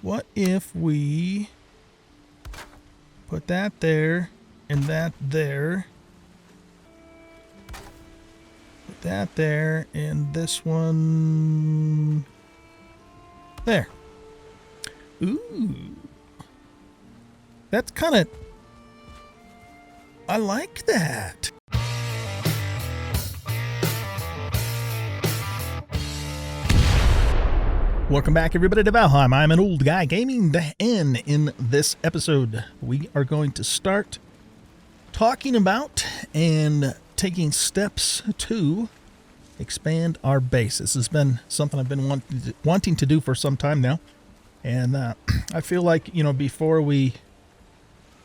what if we put that there and that there? Put that there and this one there. Ooh. That's kind of... I like that. Welcome back, everybody, to Valheim. I'm anoldguygaming, and in this episode, we are going to start talking about and taking steps to expand our base. This has been something I've been wanting to do for some time now, and I feel like, before we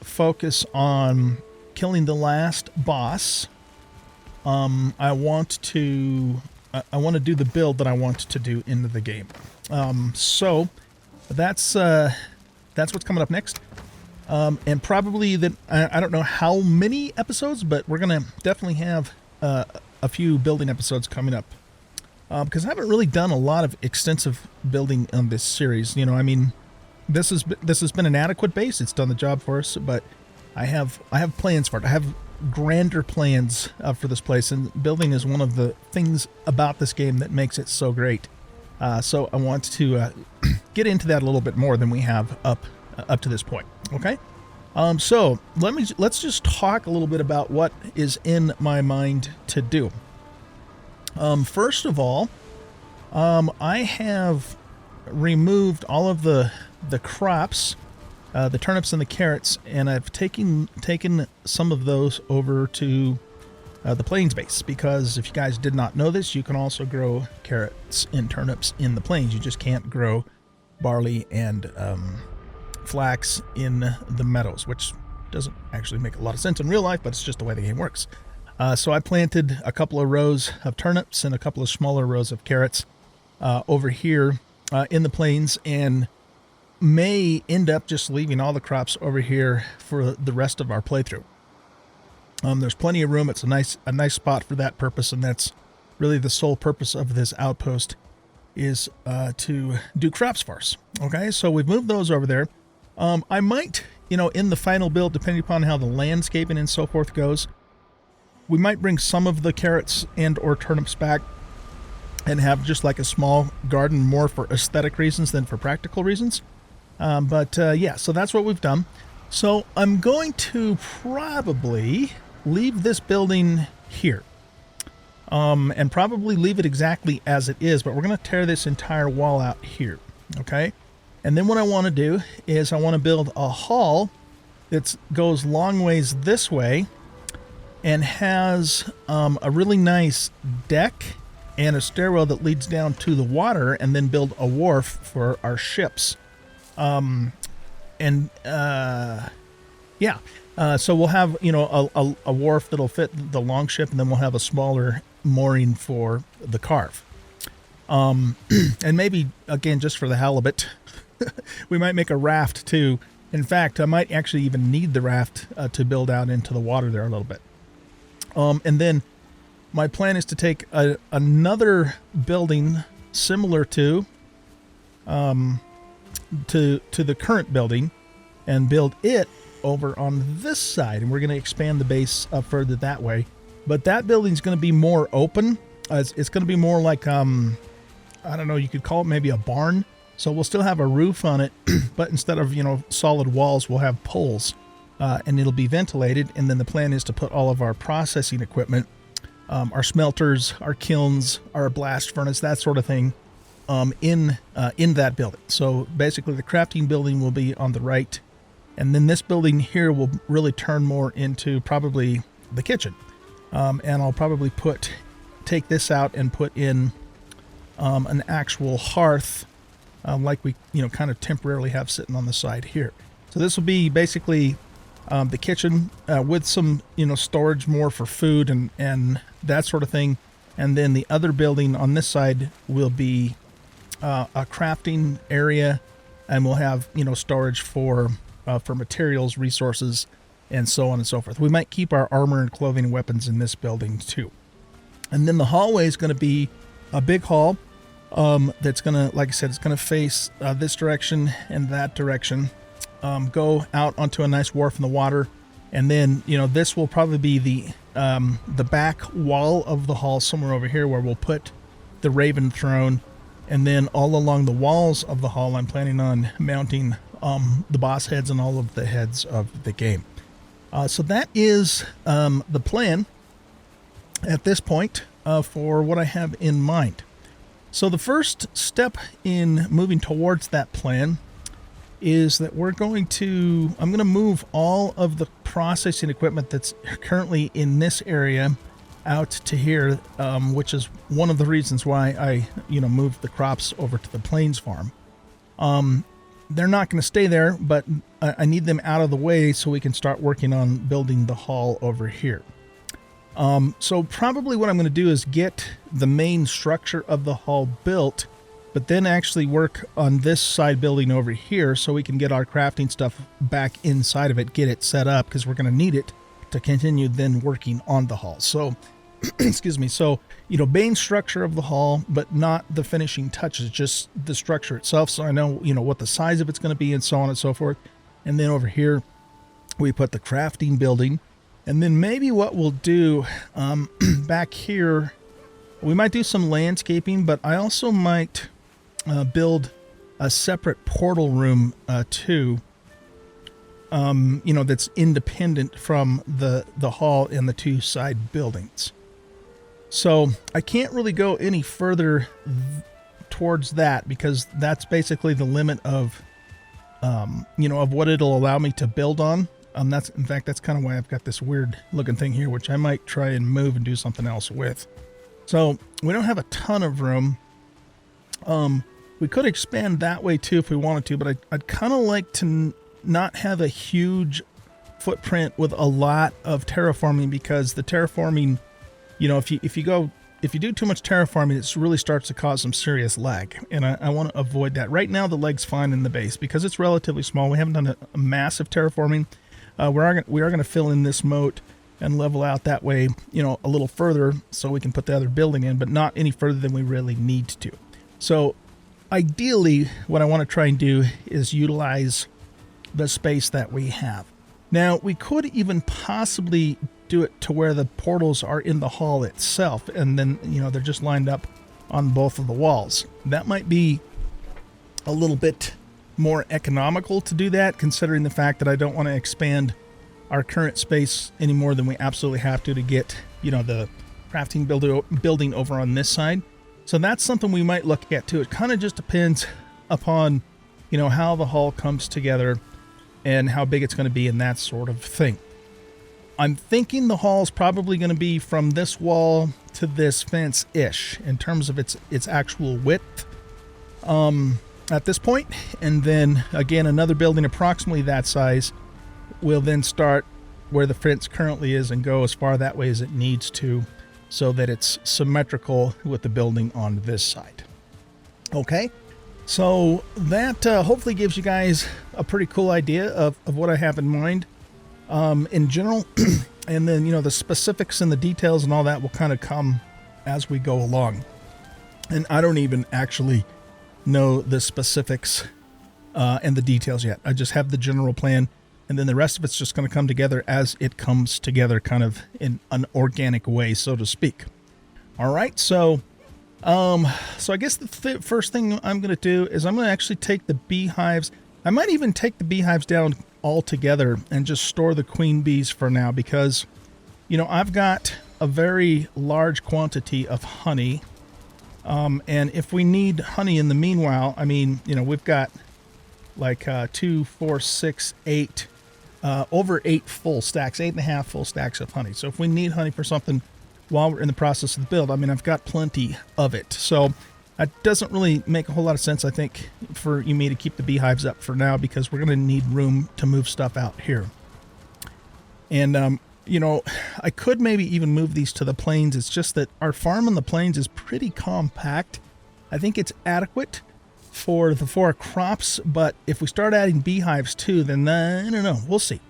focus on killing the last boss, I want to do the build that I want to do into the game. So that's what's coming up next. And probably that, I don't know how many episodes, but we're going to definitely have a few building episodes coming up. Because I haven't really done a lot of extensive building on this series. This has been an adequate base. It's done the job for us, but I have plans for it. I have grander plans for this place, and building is one of the things about this game that makes it so great. So I want to get into that a little bit more than we have up to this point. Okay, so let's just talk a little bit about what is in my mind to do. First of all, I have removed all of the crops, the turnips and the carrots, and I've taken some of those over to the plains base, because if you guys did not know this, you can also grow carrots and turnips in the plains. You just can't grow barley and flax in the meadows, which doesn't actually make a lot of sense in real life, but it's just the way the game works. So I planted a couple of rows of turnips and a couple of smaller rows of carrots over here in the plains, and may end up just leaving all the crops over here for the rest of our playthrough. There's plenty of room. It's a nice spot for that purpose, and that's really the sole purpose of this outpost, is to do crops for us. Okay, so we've moved those over there. I might, in the final build, depending upon how the landscaping and so forth goes, we might bring some of the carrots and or turnips back and have just like a small garden, more for aesthetic reasons than for practical reasons. Yeah, so that's what we've done. So I'm going to probably leave this building here, and probably leave it exactly as it is, but we're going to tear this entire wall out here. Okay, and then what I want to do is I want to build a hall that goes long ways this way and has a really nice deck and a stairwell that leads down to the water, and then build a wharf for our ships. So we'll have, a wharf that'll fit the long ship, and then we'll have a smaller mooring for the carve. And maybe, again, just for the halibut, we might make a raft too. In fact, I might actually even need the raft to build out into the water there a little bit. And then my plan is to take another building similar to the current building and build it over on this side, and we're going to expand the base up further that way. But that building's going to be more open. It's going to be more like I don't know, you could call it maybe a barn. So we'll still have a roof on it, but instead of solid walls, we'll have poles, and it'll be ventilated. And then the plan is to put all of our processing equipment, our smelters, our kilns, our blast furnace, that sort of thing, in that building. So basically the crafting building will be on the right, and then this building here will really turn more into probably the kitchen. And I'll probably take this out and put in an actual hearth, like we kind of temporarily have sitting on the side here. So this will be basically the kitchen with some storage more for food and that sort of thing. And then the other building on this side will be a crafting area, and we'll have storage for materials, resources, and so on and so forth. We might keep our armor and clothing and weapons in this building too. And then the hallway is going to be a big hall that's gonna, like I said, it's gonna face this direction and that direction, go out onto a nice wharf in the water, and then this will probably be the back wall of the hall somewhere over here where we'll put the Raven throne, and then all along the walls of the hall I'm planning on mounting the boss heads and all of the heads of the game. So that is the plan at this point for what I have in mind. So the first step in moving towards that plan is that I'm going to move all of the processing equipment that's currently in this area out to here, which is one of the reasons why I moved the crops over to the Plains farm. They're not going to stay there, but I need them out of the way so we can start working on building the hall over here. So probably what I'm going to do is get the main structure of the hall built, but then actually work on this side building over here so we can get our crafting stuff back inside of it, get it set up, because we're going to need it to continue then working on the hall. So, excuse me. So, main structure of the hall, but not the finishing touches, just the structure itself. So I know, what the size of it's going to be and so on and so forth. And then over here, we put the crafting building. And then maybe what we'll do back here, we might do some landscaping, but I also might build a separate portal room too, that's independent from the hall and the two side buildings. So I can't really go any further towards that because that's basically the limit of, of what it'll allow me to build on. That's kind of why I've got this weird looking thing here, which I might try and move and do something else with. So we don't have a ton of room. We could expand that way too if we wanted to, but I'd kind of like to not have a huge footprint with a lot of terraforming, because the terraforming, if you do too much terraforming, it really starts to cause some serious lag, and I want to avoid that. Right now the leg's fine in the base because it's relatively small. We haven't done a massive terraforming. We are going to fill in this moat and level out that way, a little further so we can put the other building in, but not any further than we really need to. So ideally, what I want to try and do is utilize the space that we have. Now, we could even possibly do it to where the portals are in the hall itself, and then, they're just lined up on both of the walls. That might be a little bit more economical to do that, considering the fact that I don't want to expand our current space any more than we absolutely have to get, the crafting building over on this side. So that's something we might look at too. It kind of just depends upon, how the hall comes together and how big it's going to be and that sort of thing. I'm thinking the hall is probably going to be from this wall to this fence-ish in terms of its actual width. At this point, and then again another building approximately that size will then start where the fence currently is and go as far that way as it needs to, so that it's symmetrical with the building on this side. Okay, so that hopefully gives you guys a pretty cool idea of what I have in mind in general, and then the specifics and the details and all that will kind of come as we go along. And I don't even actually know the specifics and the details yet. I just have the general plan, and then the rest of it's just going to come together as it comes together, kind of in an organic way, so to speak. All right, so I guess the first thing I'm going to do is I'm going to actually take the beehives. I might even take the beehives down altogether and just store the queen bees for now, because I've got a very large quantity of honey. And if we need honey in the meanwhile, we've got like 2, 4, 6, 8, over 8 full stacks, 8.5 full stacks of honey. So if we need honey for something while we're in the process of the build, I've got plenty of it. So it doesn't really make a whole lot of sense, I think, for me to keep the beehives up for now, because we're going to need room to move stuff out here. And, I could maybe even move these to the plains. It's just that our farm on the plains is pretty compact. I think it's adequate for the 4 crops, but if we start adding beehives too, then I don't know. We'll see.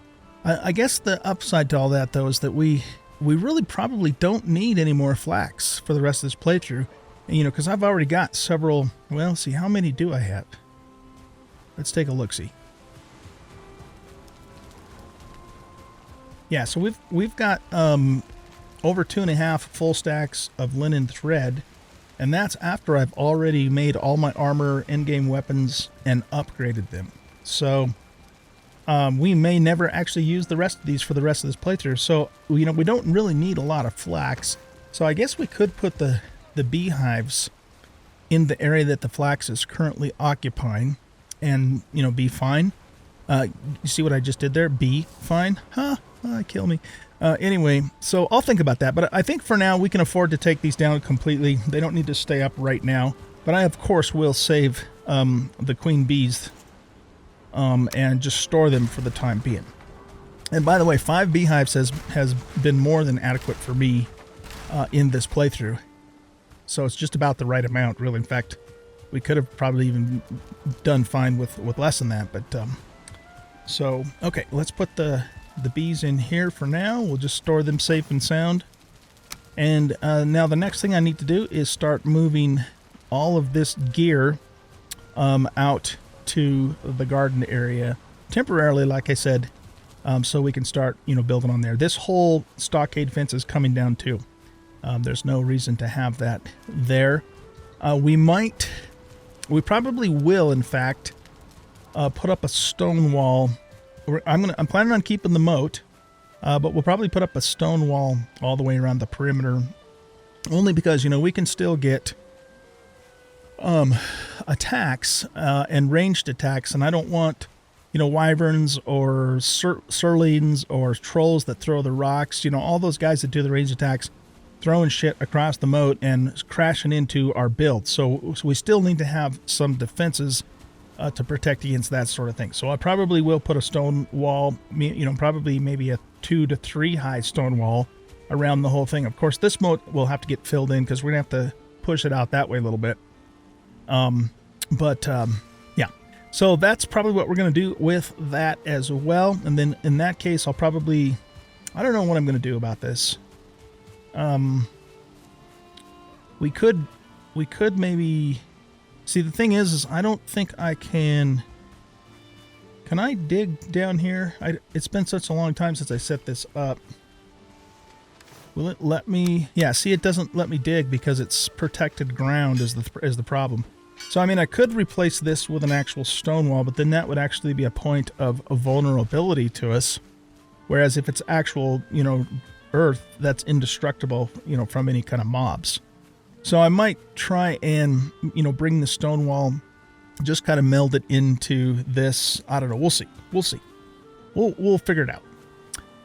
I guess the upside to all that, though, is that we really probably don't need any more flax for the rest of this playthrough, you know, because I've already got several. Well, see, how many do I have? Let's take a look-see. Yeah, so we've got over 2.5 full stacks of linen thread, and that's after I've already made all my armor, in-game weapons, and upgraded them. So we may never actually use the rest of these for the rest of this playthrough. So, you know, we don't really need a lot of flax. So I guess we could put the beehives in the area that the flax is currently occupying and, you know, be fine. You see what I just did there? Be fine? Huh? Kill me. Anyway, so I'll think about that. But I think for now we can afford to take these down completely. They don't need to stay up right now. But I, of course, will save the queen bees and just store them for the time being. And by the way, 5 beehives has been more than adequate for me in this playthrough. So it's just about the right amount, really. In fact, we could have probably even done fine with less than that. But so, okay, let's put the bees in here for now. We'll just store them safe and sound. And now the next thing I need to do is start moving all of this gear out to the garden area temporarily, like I said, so we can start, you know, building on there. This whole stockade fence is coming down too. There's no reason to have that there. We probably will, in fact, put up a stone wall. I'm planning on keeping the moat, but we'll probably put up a stone wall all the way around the perimeter, only because, you know, we can still get attacks and ranged attacks, and I don't want, you know, wyverns or surlings or trolls that throw the rocks, you know, all those guys that do the ranged attacks throwing shit across the moat and crashing into our build. So we still need to have some defenses to protect against that sort of thing. So I probably will put a stone wall, you know, probably maybe a 2 to 3 high stone wall around the whole thing. Of course, this moat will have to get filled in because we're going to have to push it out that way a little bit. Yeah. So that's probably what we're going to do with that as well. And then in that case, I don't know what I'm going to do about this. We could maybe see, the thing is I don't think I can I dig down here? It's been such a long time since I set this up. Will it let me? Yeah, see, it doesn't let me dig because it's protected ground is the problem. So, I mean, I could replace this with an actual stone wall, but then that would actually be a point of vulnerability to us. Whereas if it's actual, you know, earth, that's indestructible, you know, from any kind of mobs. So I might try and, you know, bring the stone wall, just kind of meld it into this. I don't know. We'll see. We'll figure it out.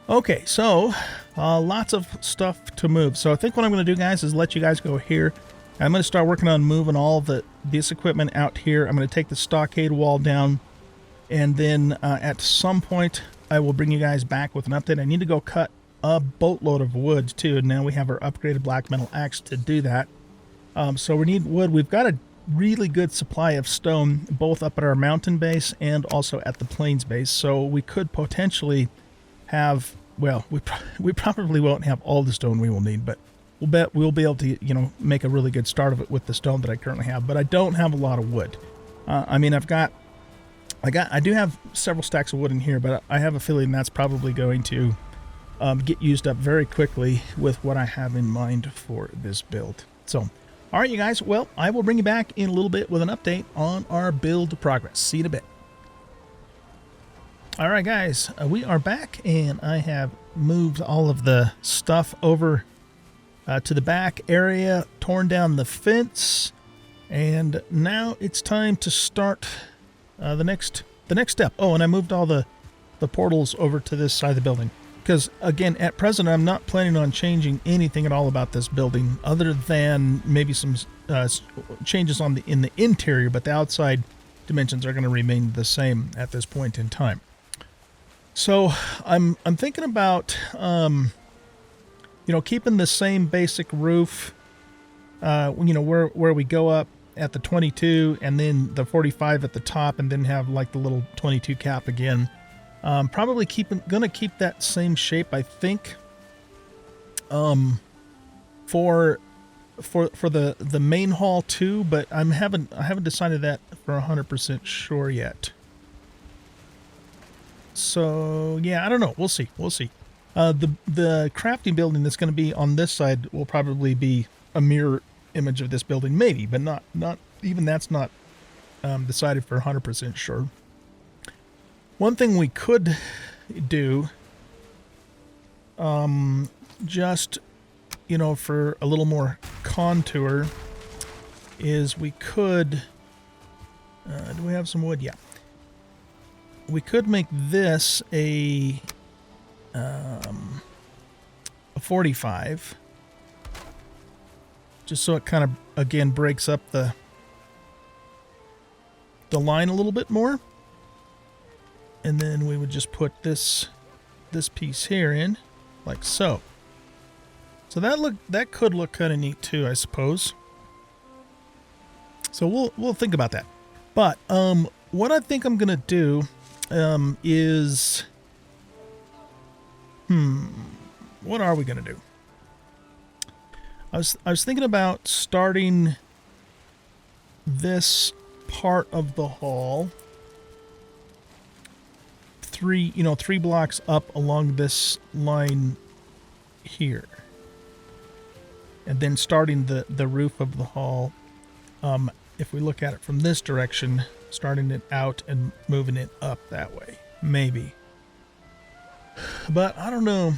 Okay, so lots of stuff to move. So I think what I'm going to do, guys, is let you guys go here. I'm going to start working on moving all this equipment out here. I'm going to take the stockade wall down, and then at some point I will bring you guys back with an update. I need to go cut a boatload of wood too, and now we have our upgraded black metal axe to do that. So we need wood. We've got a really good supply of stone, both up at our mountain base and also at the plains base. So we could potentially have, well, we probably won't have all the stone we will need, but we'll be able to, you know, make a really good start of it with the stone that I currently have. But I don't have a lot of wood. I mean, I do have several stacks of wood in here, but I have a feeling that's probably going to get used up very quickly with what I have in mind for this build. So, all right, you guys. Well, I will bring you back in a little bit with an update on our build progress. See you in a bit. All right, guys, we are back, and I have moved all of the stuff over to the back area, torn down the fence, and now it's time to start the next step. Oh, and I moved all the portals over to this side of the building. Because, again, at present, I'm not planning on changing anything at all about this building, other than maybe some changes in the interior, but the outside dimensions are going to remain the same at this point in time. So I'm thinking about, you know, keeping the same basic roof, you know, where we go up at the 22 and then the 45 at the top, and then have like the little 22 cap again. Probably gonna keep that same shape, I think, for for the main hall too, but I haven't decided that for 100% sure yet. So yeah, I don't know. We'll see. We'll see. The crafting building that's going to be on this side will probably be a mirror image of this building, maybe, but not even that's not decided for 100% sure. One thing we could do, just, you know, for a little more contour, is we could, do we have some wood? Yeah. We could make this a 45, just so it kind of, again, breaks up the line a little bit more. And then we would just put this piece here in, like so. So that could look kind of neat too, I suppose. So we'll think about that. But what I think I'm gonna do is, what are we gonna do? I was thinking about starting this part of the hall three blocks up along this line here, and then starting the roof of the hall, if we look at it from this direction, starting it out and moving it up that way, maybe. But I don't know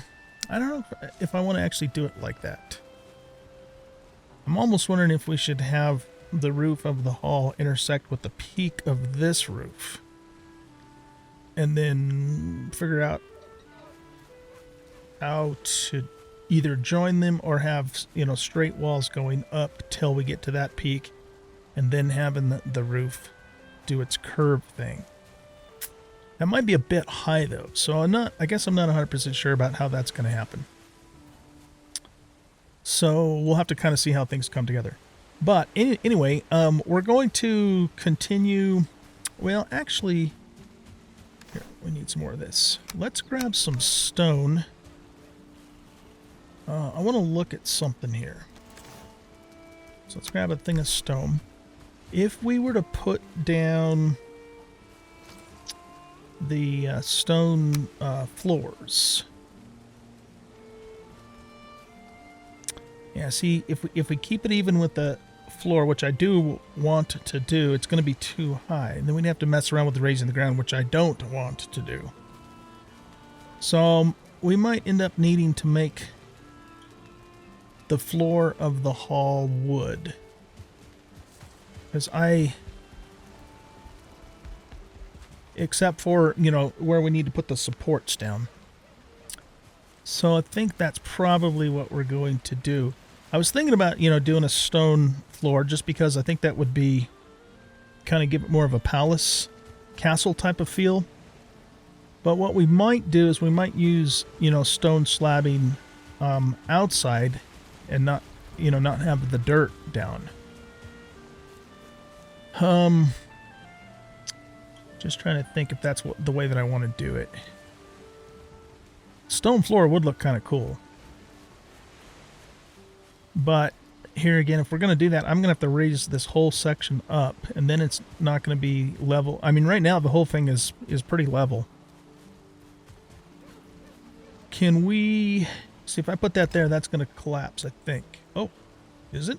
if I want to actually do it like that. I'm almost wondering if we should have the roof of the hall intersect with the peak of this roof, and then figure out how to either join them or have, you know, straight walls going up till we get to that peak, and then having the roof do its curve thing. That might be a bit high though, so I guess I'm not 100% sure about how that's going to happen. So we'll have to kind of see how things come together. But anyway, we're going to continue. Well, actually, here, we need some more of this. Let's grab some stone. I want to look at something here. So let's grab a thing of stone. If we were to put down the stone floors, yeah, see, if we keep it even with the floor, which I do want to do, it's going to be too high, and then we'd have to mess around with raising the ground, which I don't want to do. So we might end up needing to make the floor of the hall wood, because except for, you know, where we need to put the supports down. So I think that's probably what we're going to do. I was thinking about, you know, doing a stone floor, just because I think that would be kind of give it more of a palace castle type of feel. But what we might do is we might use, you know, stone slabbing outside, and not have the dirt down. Just trying to think if that's the way that I want to do it. Stone floor would look kind of cool. But here again, if we're going to do that, I'm going to have to raise this whole section up, and then it's not going to be level. I mean, right now the whole thing is pretty level. Can we see if I put that there, that's going to collapse, I think. Oh, is it?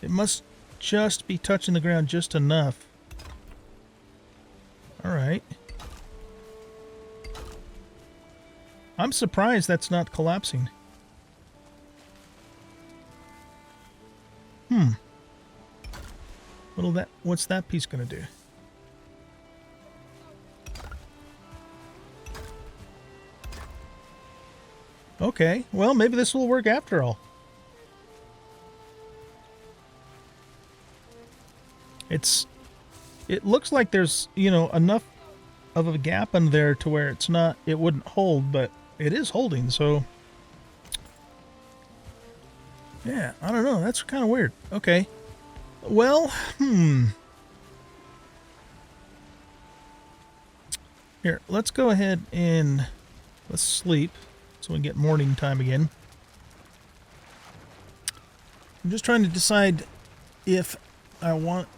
It must just be touching the ground just enough. All right. I'm surprised that's not collapsing. What's that piece going to do? Okay, well, maybe this will work after all. It looks like there's, you know, enough of a gap in there to where it wouldn't hold, but it is holding, so yeah, I don't know, that's kind of weird. Okay, well, here, let's go ahead and let's sleep. so we get morning time again. I'm just trying to decide if I want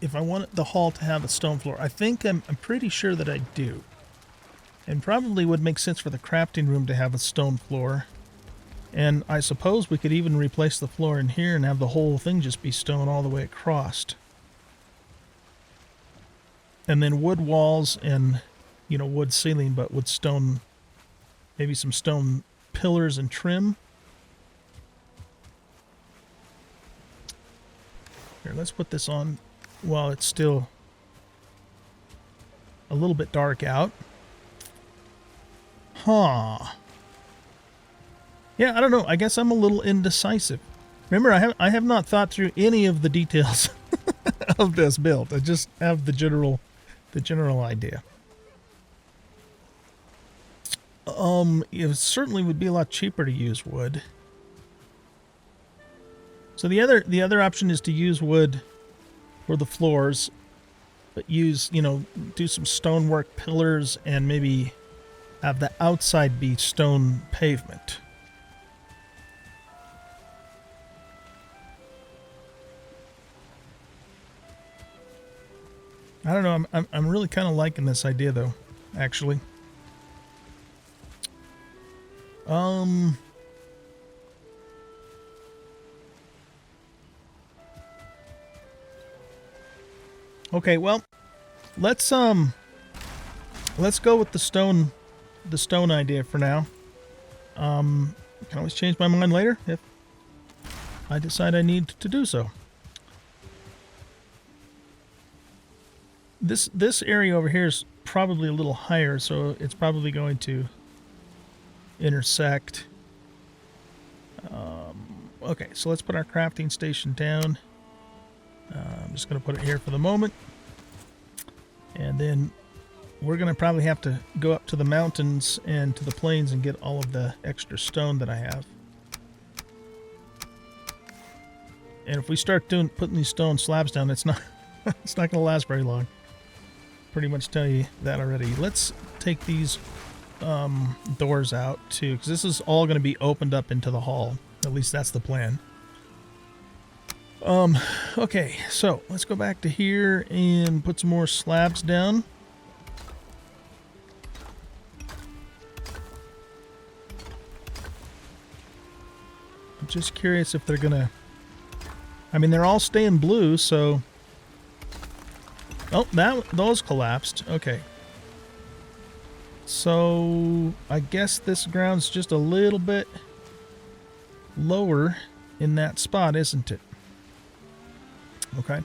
the hall to have a stone floor. I think I'm pretty sure that I do. And probably would make sense for the crafting room to have a stone floor. And I suppose we could even replace the floor in here and have the whole thing just be stone all the way across. And then wood walls and, you know, wood ceiling, but with stone, maybe some stone pillars and trim. Here, let's put this on while it's still a little bit dark out. Huh. Yeah, I don't know. I guess I'm a little indecisive. Remember, I have not thought through any of the details of this build. I just have the general idea. It certainly would be a lot cheaper to use wood. So the other option is to use wood for the floors, but use, you know, do some stonework pillars and maybe have the outside be stone pavement. I don't know. I'm really kind of liking this idea though, actually. Okay, well, let's go with the stone idea for now. I can always change my mind later if I decide I need to do so. This area over here is probably a little higher, so it's probably going to intersect. Okay, so let's put our crafting station down. I'm just going to put it here for the moment. And then we're going to probably have to go up to the mountains and to the plains and get all of the extra stone that I have. And if we start putting these stone slabs down, it's not going to last very long. Pretty much tell you that already. Let's take these doors out too, because this is all going to be opened up into the hall. At least that's the plan. Okay, so let's go back to here and put some more slabs down. I'm just curious if they're gonna... I mean, they're all staying blue, so... Oh, those collapsed. Okay. So, I guess this ground's just a little bit lower in that spot, isn't it? Okay.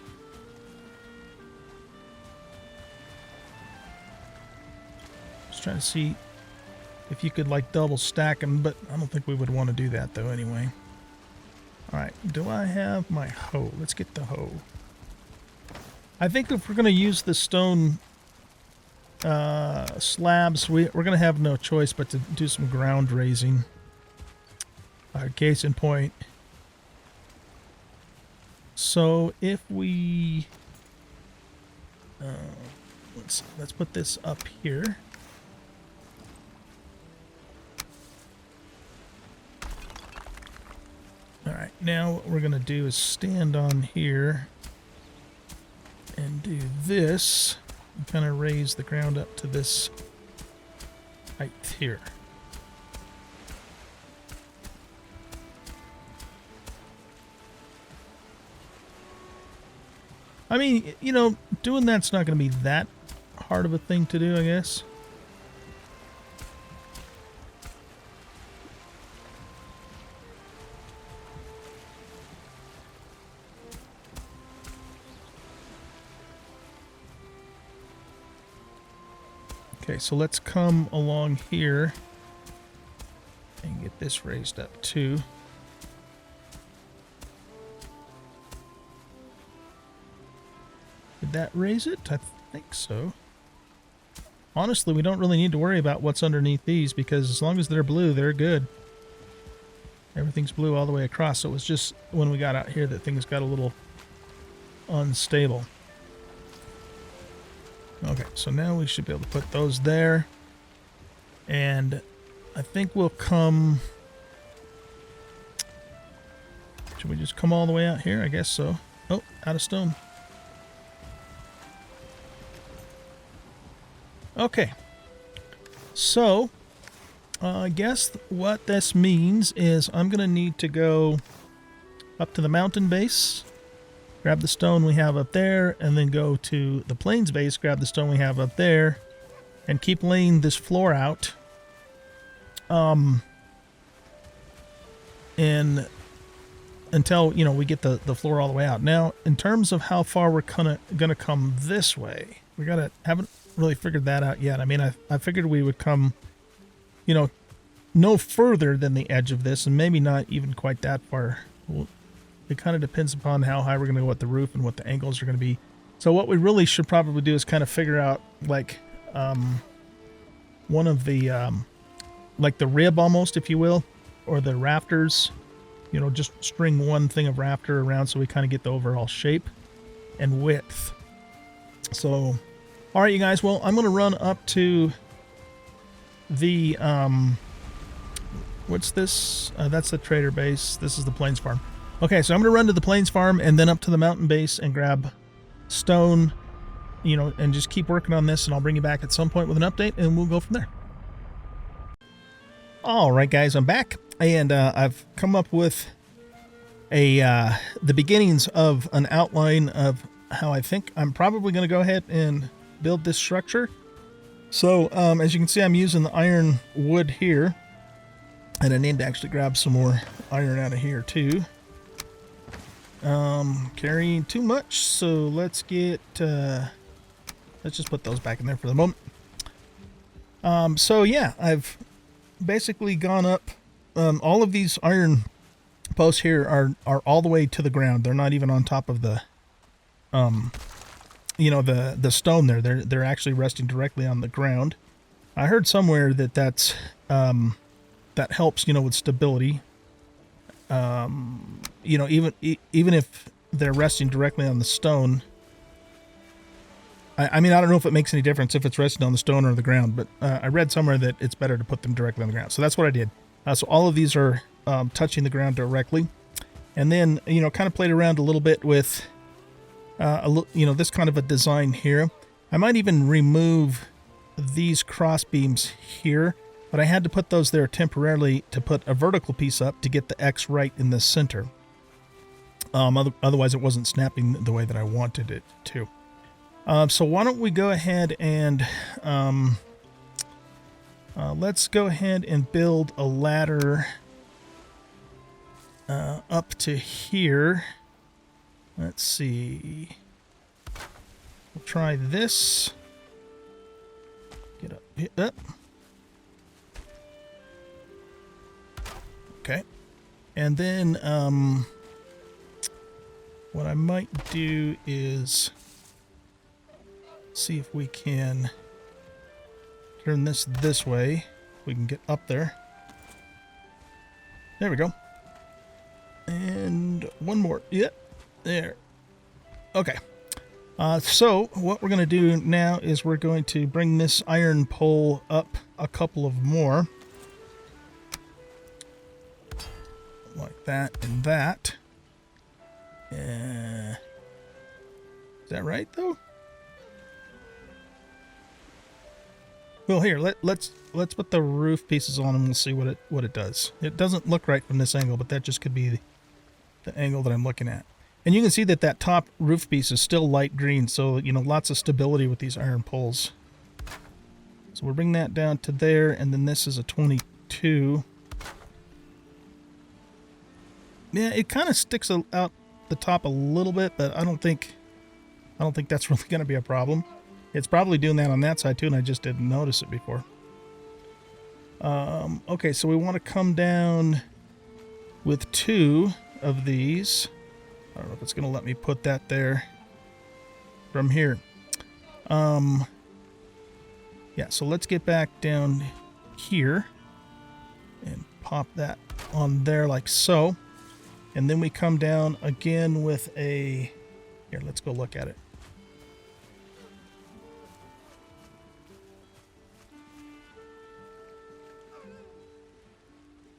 Just trying to see if you could, like, double stack them, but I don't think we would want to do that, though, anyway. Alright, do I have my hoe? Let's get the hoe. I think if we're going to use the stone slabs, we're going to have no choice but to do some ground raising. Case in point. So if we let's put this up here. All right, now what we're going to do is stand on here and do this and kind of raise the ground up to this height here. I mean, you know, doing that's not going to be that hard of a thing to do, I guess. Okay, so let's come along here and get this raised up too. Did that raise it? I think so. Honestly, we don't really need to worry about what's underneath these because as long as they're blue, they're good. Everything's blue all the way across, so it was just when we got out here that things got a little unstable. Okay, so now we should be able to put those there. And I think we'll come... Should we just come all the way out here? I guess so. Oh, out of stone. Okay. So, I guess what this means is I'm going to need to go up to the mountain base, grab the stone we have up there, and then go to the plains base, grab the stone we have up there, and keep laying this floor out. And until, you know, we get the floor all the way out. Now, in terms of how far we're gonna come this way, haven't really figured that out yet. I mean, I figured we would come, you know, no further than the edge of this, and maybe not even quite that far. Well, it kind of depends upon how high we're going to go at the roof and what the angles are going to be. So what we really should probably do is kind of figure out, like, one of the, like the rib almost, if you will, or the rafters. You know, just string one thing of rafter around so we kind of get the overall shape and width. So, all right, you guys. Well, I'm going to run up to the, what's this? That's the trader base. This is the Plains Farm. Okay, so I'm going to run to the Plains Farm and then up to the mountain base and grab stone, you know, and just keep working on this, and I'll bring you back at some point with an update, and we'll go from there. All right, guys, I'm back. And I've come up with the beginnings of an outline of how I think I'm probably going to go ahead and build this structure. So as you can see, I'm using the iron wood here, and I need to actually grab some more iron out of here too. Carrying too much, so let's get let's just put those back in there for the moment. So yeah, I've basically gone up. All of these iron posts here are all the way to the ground. They're not even on top of the, you know, the stone there. They're actually resting directly on the ground. I heard somewhere that that's that helps, you know, with stability. You know, even if they're resting directly on the stone. I mean, I don't know if it makes any difference if it's resting on the stone or the ground, but I read somewhere that it's better to put them directly on the ground. So that's what I did. So all of these are touching the ground directly. And then, you know, kind of played around a little bit with, you know, this kind of a design here. I might even remove these cross beams here, but I had to put those there temporarily to put a vertical piece up to get the X right in the center. Otherwise, it wasn't snapping the way that I wanted it to. So why don't we go ahead and... let's go ahead and build a ladder up to here. Let's see. We'll try this. Get up. Hit up. Okay. And then what I might do is see if we can turn this way. We can get up there. There we go. And one more. Yep. There. Okay. So what we're going to do now is we're going to bring this iron pole up a couple of more. Like that and that. Is that right, though? Well, here, let's put the roof pieces on and we'll see what it does. It doesn't look right from this angle, but that just could be the angle that I'm looking at. And you can see that top roof piece is still light green, so, you know, lots of stability with these iron poles. So we'll bring that down to there, and then this is a 22. Yeah, it kind of sticks out the top a little bit, but I don't think that's really going to be a problem. It's probably doing that on that side too, and I just didn't notice it before. Okay, so we want to come down with 2 of these. I don't know if it's going to let me put that there from here. Yeah, so let's get back down here and pop that on there like so. And then we come down again with a... Here, let's go look at it.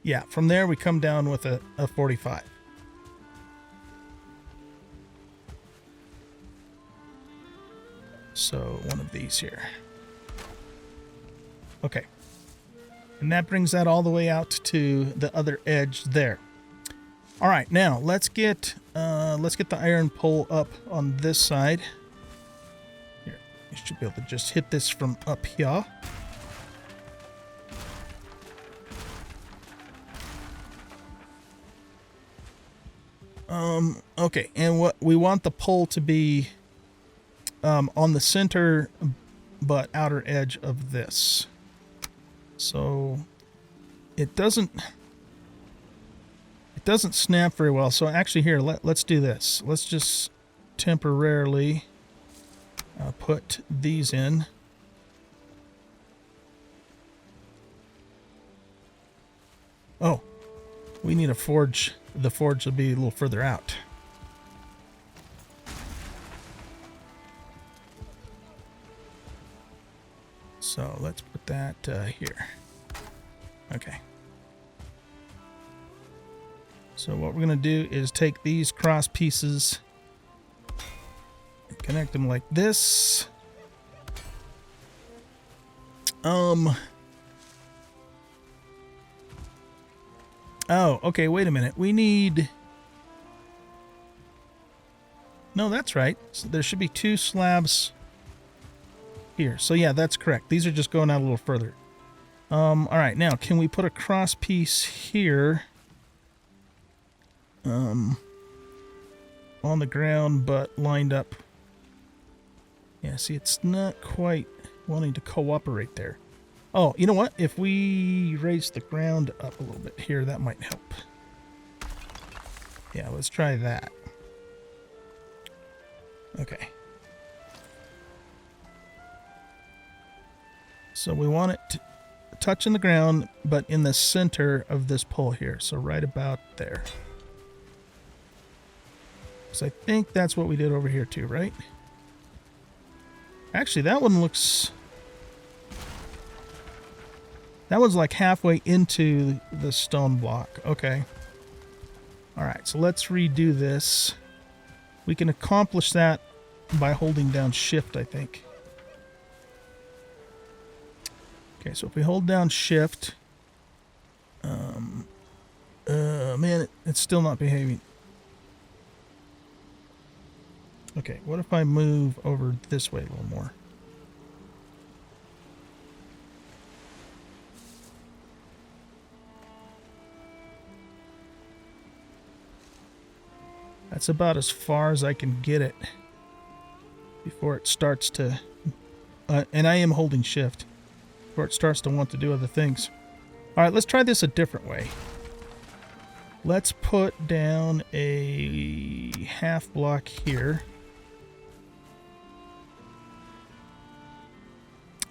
Yeah, from there we come down with a 45. So one of these here. Okay. And that brings that all the way out to the other edge there. All right, now let's get the iron pole up on this side. Here, you should be able to just hit this from up here. Okay, and what we want the pole to be on the center but outer edge of this. So it doesn't snap very well. So actually here, let's do this. Let's just temporarily put these in. Oh, we need a forge. The forge will be a little further out. So let's put that here. Okay. So what we're going to do is take these cross pieces and connect them like this. Oh, okay, wait a minute. We need... No, that's right. So there should be 2 slabs here. So yeah, that's correct. These are just going out a little further. All right, now can we put a cross piece here on the ground but lined up? Yeah, see, it's not quite wanting to cooperate there. Oh, you know what? If we raise the ground up a little bit here, that might help. Yeah, let's try that. Okay. So we want it touching the ground, but in the center of this pole here. So right about there. So I think that's what we did over here too, right? Actually, that one looks... That one's like halfway into the stone block. Okay. All right, so let's redo this. We can accomplish that by holding down Shift, I think. Okay, so if we hold down Shift... man, it's still not behaving. Okay, what if I move over this way a little more? That's about as far as I can get it before it starts to... and I am holding Shift. Before it starts to want to do other things. Alright, let's try this a different way. Let's put down a half block here.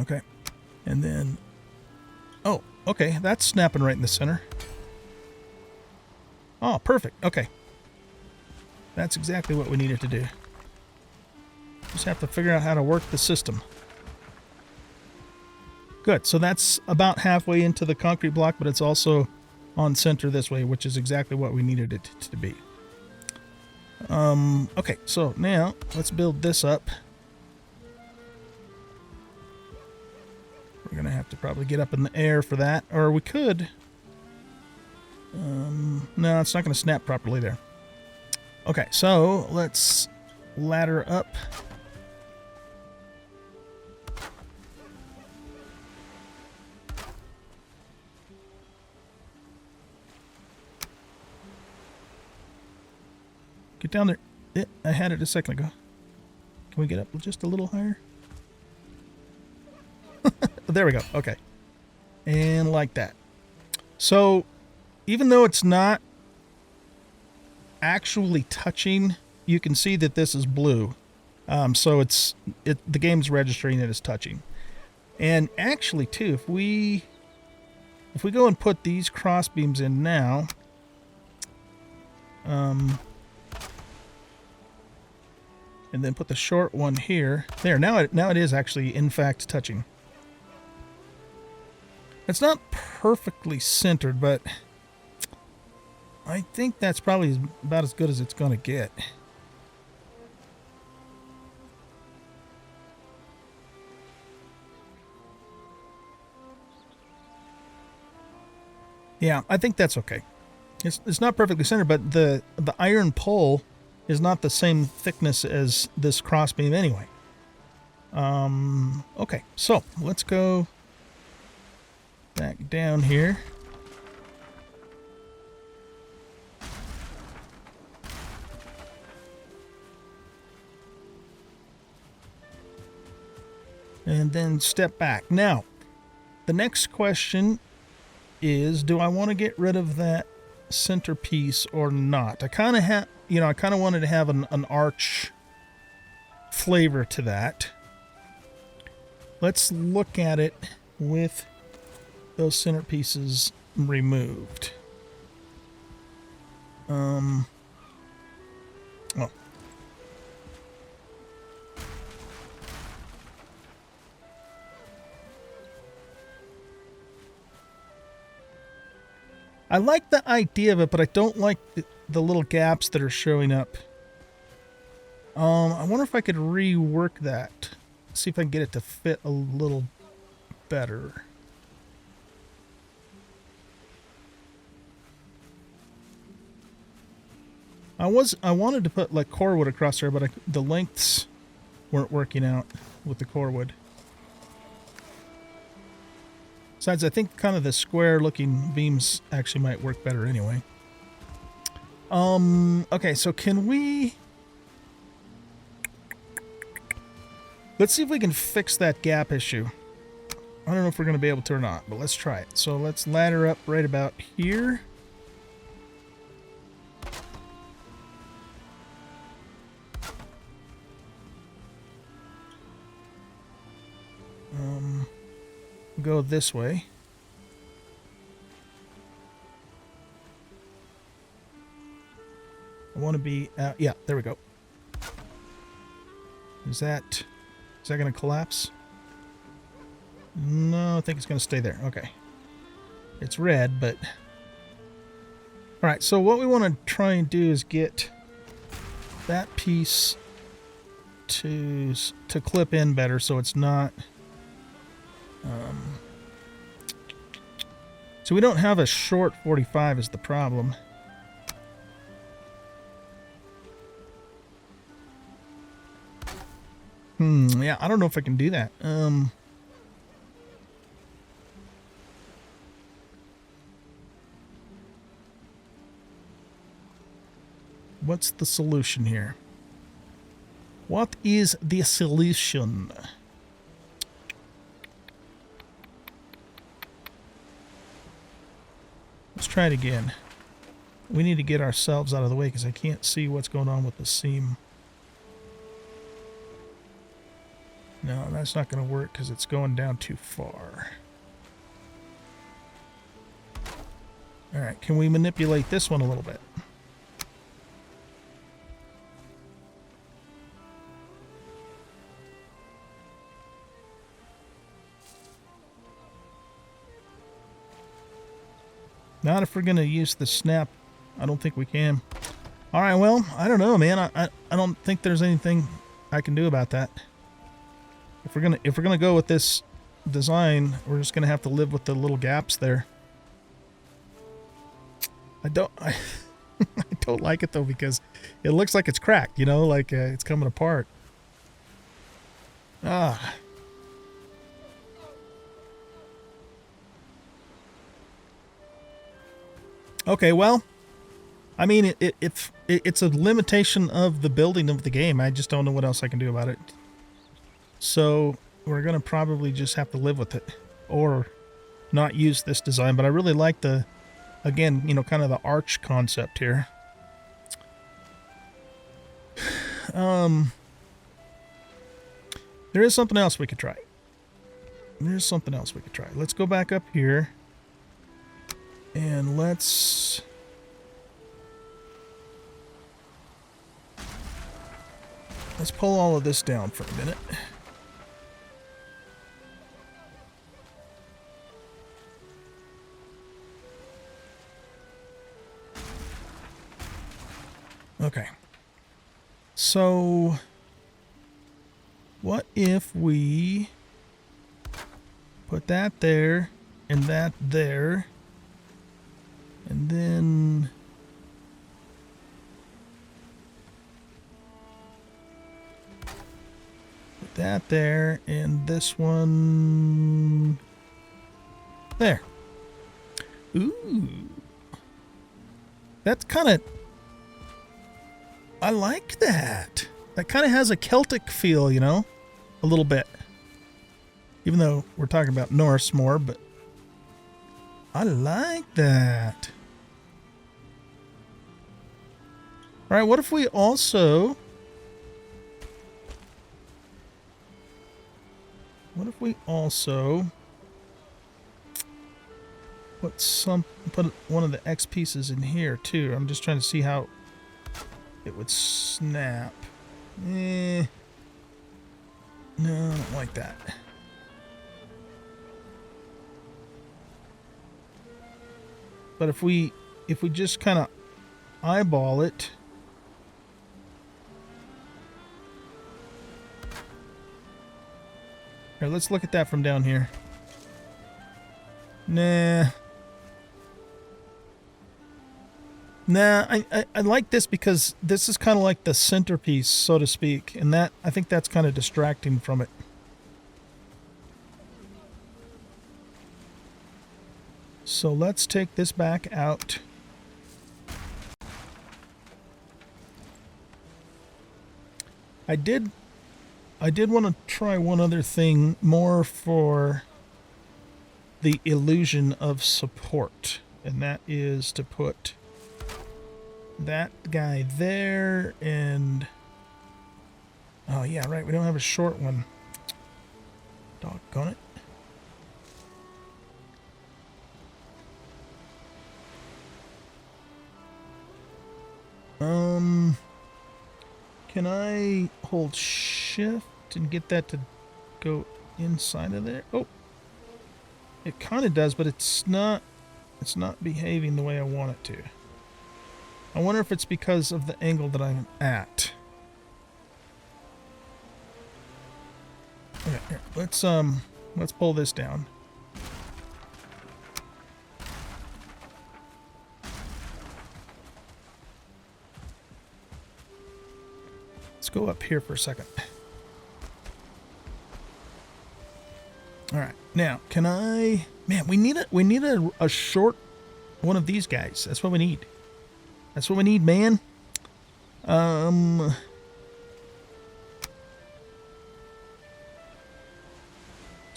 Okay. And then... Oh, okay. That's snapping right in the center. Oh, perfect. Okay. That's exactly what we needed to do. Just have to figure out how to work the system. Good. So that's about halfway into the concrete block, but it's also on center this way, which is exactly what we needed it to be. Okay, so now let's build this up. We're going to have to probably get up in the air for that, or we could. No, it's not going to snap properly there. Okay, so let's ladder up. Get down there. I had it a second ago. Can we get up just a little higher? There we go. Okay. And like that. So, even though it's not actually touching, you can see that this is blue. So the game's registering it as touching. And actually, too, if we go and put these cross beams in now, and then put the short one here. There, now it is actually, in fact, touching. It's not perfectly centered, but I think that's probably about as good as it's going to get. Yeah, I think that's okay. It's not perfectly centered, but the iron pole is not the same thickness as this crossbeam anyway. Okay, so let's go back down here. And then step back. Now, the next question is, do I want to get rid of that centerpiece or not? I kind of I kind of wanted to have an arch flavor to that. Let's look at it with those centerpieces removed. Oh. I like the idea of it, but I don't like the little gaps that are showing up. I wonder if I could rework that. See if I can get it to fit a little better. I wanted to put like core wood across there, but the lengths weren't working out with the core wood. Besides, I think kind of the square looking beams actually might work better anyway. Okay, so can we... Let's see if we can fix that gap issue. I don't know if we're going to be able to or not, but let's try it. So let's ladder up right about here. Go this way. I want to be... yeah, there we go. Is that going to collapse? No, I think it's going to stay there. Okay. It's red, but... Alright, so what we want to try and do is get that piece to clip in better so it's not... so we don't have a short 45 is the problem. Yeah, I don't know if I can do that. What's the solution here? What is the solution? Let's try it again. We need to get ourselves out of the way because I can't see what's going on with the seam. No, that's not going to work because it's going down too far. Alright, can we manipulate this one a little bit? Not if we're going to use the snap. I don't think we can. Alright, well, I don't know, man. I don't think there's anything I can do about that. If we're gonna go with this design, we're just gonna have to live with the little gaps there. I don't like it though because it looks like it's cracked, you know, like it's coming apart. Ah. Okay, well, I mean, it's a limitation of the building of the game. I just don't know what else I can do about it. So we're going to probably just have to live with it or not use this design. But I really like the, again, you know, kind of the arch concept here. There is something else we could try. There's something else we could try. Let's go back up here and let's pull all of this down for a minute. Okay. So, what if we put that there and that there, and then put that there and this one there. Ooh. That's kind of... I like that. That kind of has a Celtic feel, you know? A little bit. Even though we're talking about Norse more, but I like that. All right, what if we also... What if we also put one of the X pieces in here too? I'm just trying to see how it would snap. No, I don't like that. But if we just kind of eyeball it, here, let's look at that from down here. Nah, I like this because this is kind of like the centerpiece, so to speak, and that I think that's kind of distracting from it. So let's take this back out. I did want to try one other thing more for the illusion of support, and that is to put that guy there and... Oh yeah, right, we don't have a short one. Doggone it. Can I hold shift and get that to go inside of there? Oh, it kind of does, but it's not behaving the way I want it to. I wonder if it's because of the angle that I'm at. Okay, here, let's pull this down. Let's go up here for a second. All right, now can I? Man, we need a short one of these guys. That's what we need. That's what we need, man. So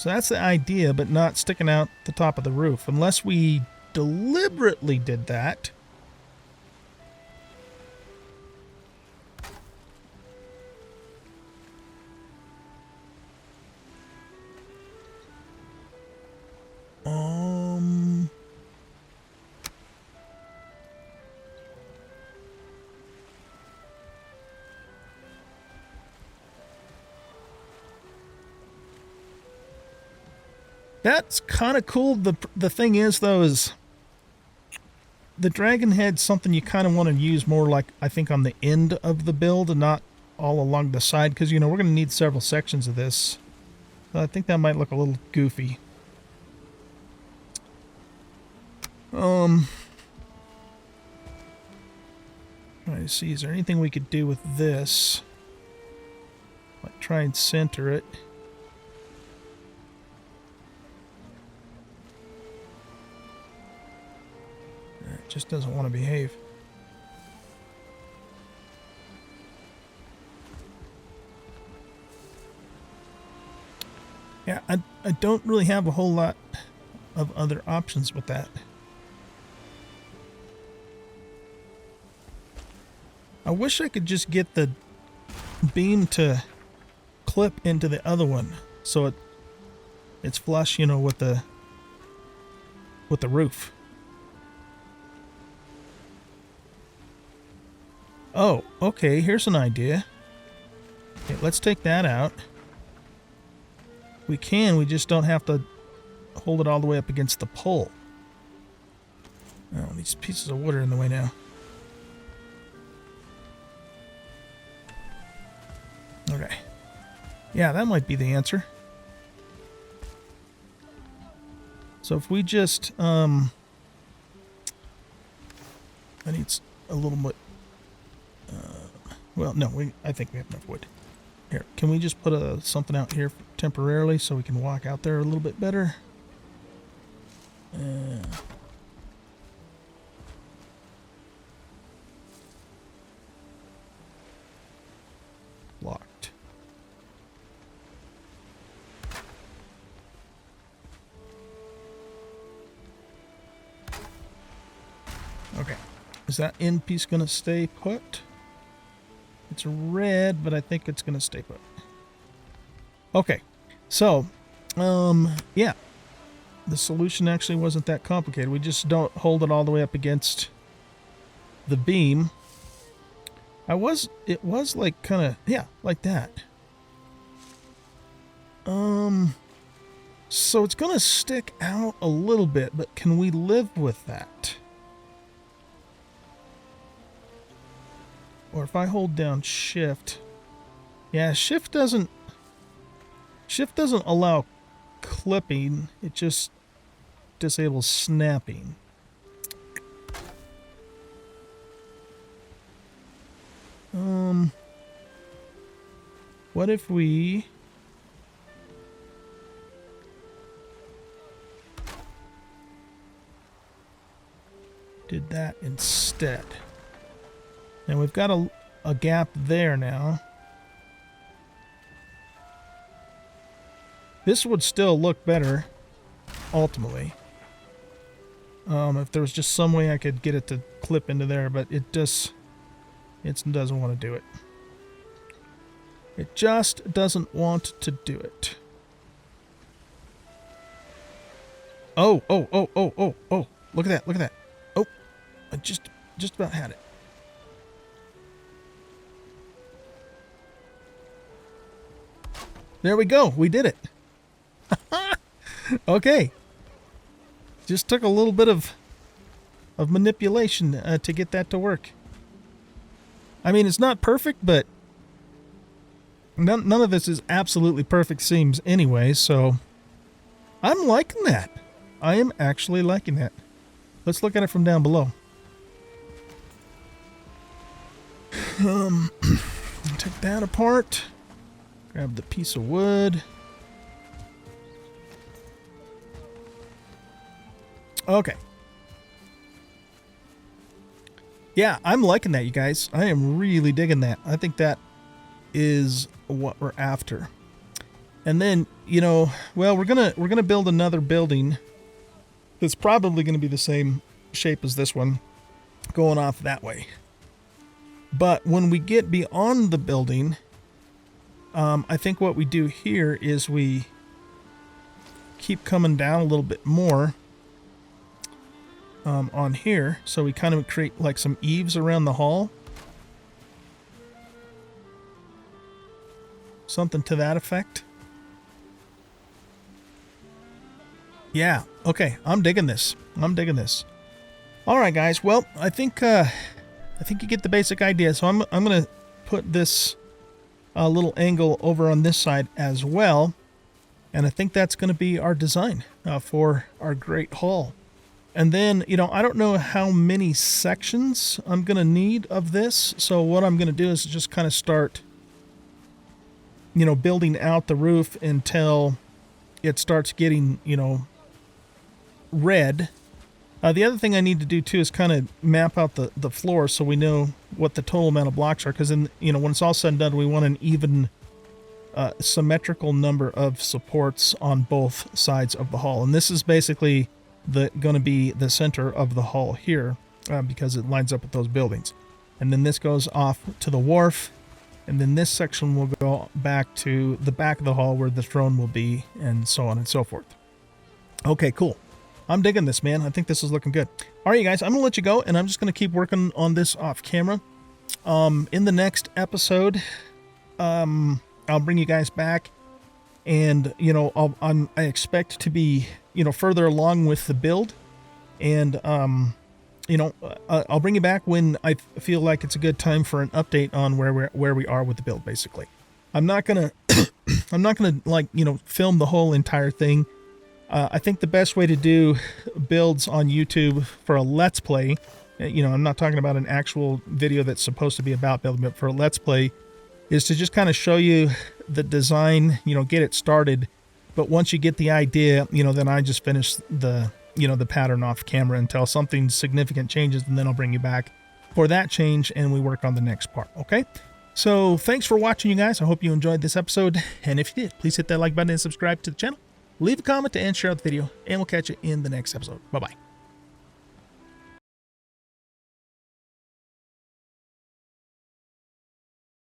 that's the idea, but not sticking out the top of the roof, unless we deliberately did that. That's kind of cool. The thing is, though, is the dragon head's something you kind of want to use more like, I think, on the end of the build and not all along the side, because, you know, we're going to need several sections of this. So I think that might look a little goofy. Trying to see, is there anything we could do with this? Like try and center it. It just doesn't want to behave. Yeah, I don't really have a whole lot of other options with that. I wish I could just get the beam to clip into the other one so it's flush, you know, with the roof. Oh, okay, here's an idea. Okay, let's take that out. We just don't have to hold it all the way up against the pole. Oh, these pieces of wood are in the way now. Yeah, that might be the answer. So if we just, I need a little bit, well, no, I think we have enough wood. Here, can we just put something out here temporarily so we can walk out there a little bit better? Locked. Okay. Is that end piece going to stay put? It's red, but I think it's going to stay put. Okay. So, yeah. The solution actually wasn't that complicated. We just don't hold it all the way up against the beam. It was like kind of, yeah, like that. So it's going to stick out a little bit, but can we live with that? Or if I hold down shift. Yeah, shift doesn't allow clipping. It just disables snapping. What if we did that instead? And we've got a gap there now. This would still look better, ultimately. If there was just some way I could get it to clip into there, but it doesn't want to do it. It just doesn't want to do it. Oh, look at that. Oh, I just about had it. There we go. We did it. Okay. Just took a little bit of manipulation to get that to work. I mean, it's not perfect, but none of this is absolutely perfect seams anyway, so I'm liking that. I am actually liking that. Let's look at it from down below. Take that apart. Grab the piece of wood. Okay. Yeah, I'm liking that, you guys. I am really digging that. I think that is what we're after. And then, you know, well, we're gonna build another building that's probably gonna be the same shape as this one, going off that way. But when we get beyond the building, I think what we do here is we keep coming down a little bit more on here. So we kind of create like some eaves around the hall. Something to that effect. Yeah, okay, I'm digging this. All right, guys. Well, I think you get the basic idea. So I'm going to put this little angle over on this side as well. And I think that's going to be our design for our great hall. And then, you know, I don't know how many sections I'm going to need of this. So what I'm going to do is just kind of start, you know, building out the roof until it starts getting, you know, red. The other thing I need to do too is kind of map out the floor so we know what the total amount of blocks are. Because then, you know, when it's all said and done, we want an even symmetrical number of supports on both sides of the hall. And this is basically going to be the center of the hall here because it lines up with those buildings. And then this goes off to the wharf. And then this section will go back to the back of the hall where the throne will be, and so on and so forth. Okay, cool. I'm digging this, man. I think this is looking good. All right, you guys, I'm going to let you go, and I'm just going to keep working on this off camera. In the next episode, I'll bring you guys back, and, you know, I expect to be, you know, further along with the build, and, you know, I'll bring you back when I feel like it's a good time for an update on where we are with the build, basically. I'm not going to I'm not going to, like, you know, film the whole entire thing. I think the best way to do builds on YouTube for a Let's Play, you know, I'm not talking about an actual video that's supposed to be about building, but for a Let's Play, is to just kind of show you the design, you know, get it started. But once you get the idea, you know, then I just finish the, you know, the pattern off camera until something significant changes, and then I'll bring you back for that change and we work on the next part, okay? So thanks for watching, you guys. I hope you enjoyed this episode, and if you did, please hit that like button and subscribe to the channel. Leave a comment and share out the video, and we'll catch you in the next episode. Bye-bye.